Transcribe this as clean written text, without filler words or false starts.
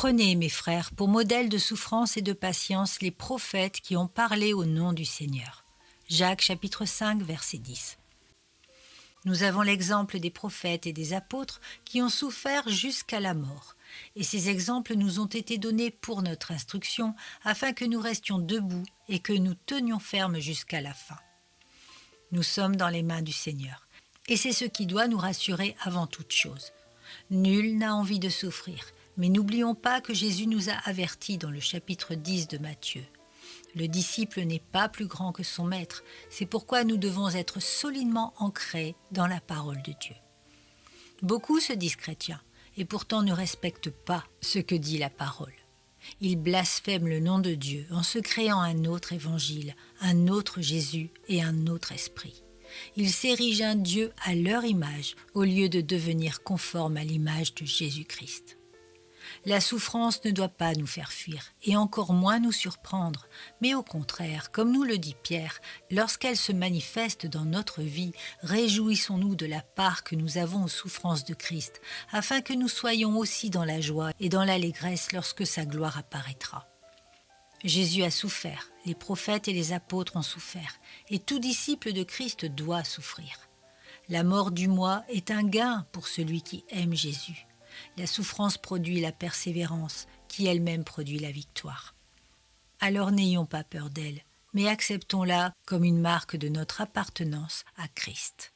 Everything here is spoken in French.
Prenez, mes frères, pour modèle de souffrance et de patience les prophètes qui ont parlé au nom du Seigneur. Jacques chapitre 5, verset 10. Nous avons l'exemple des prophètes et des apôtres qui ont souffert jusqu'à la mort. Et ces exemples nous ont été donnés pour notre instruction, afin que nous restions debout et que nous tenions ferme jusqu'à la fin. Nous sommes dans les mains du Seigneur. Et c'est ce qui doit nous rassurer avant toute chose. Nul n'a envie de souffrir, mais n'oublions pas que Jésus nous a avertis dans le chapitre 10 de Matthieu. Le disciple n'est pas plus grand que son maître, c'est pourquoi nous devons être solidement ancrés dans la parole de Dieu. Beaucoup se disent chrétiens, et pourtant ne respectent pas ce que dit la parole. Ils blasphèment le nom de Dieu en se créant un autre évangile, un autre Jésus et un autre esprit. Ils s'érigent un Dieu à leur image au lieu de devenir conformes à l'image de Jésus-Christ. La souffrance ne doit pas nous faire fuir et encore moins nous surprendre, mais au contraire, comme nous le dit Pierre, lorsqu'elle se manifeste dans notre vie, réjouissons-nous de la part que nous avons aux souffrances de Christ, afin que nous soyons aussi dans la joie et dans l'allégresse lorsque sa gloire apparaîtra. Jésus a souffert, les prophètes et les apôtres ont souffert, et tout disciple de Christ doit souffrir. La mort du moi est un gain pour celui qui aime Jésus. La souffrance produit la persévérance, qui elle-même produit la victoire. Alors n'ayons pas peur d'elle, mais acceptons-la comme une marque de notre appartenance à Christ.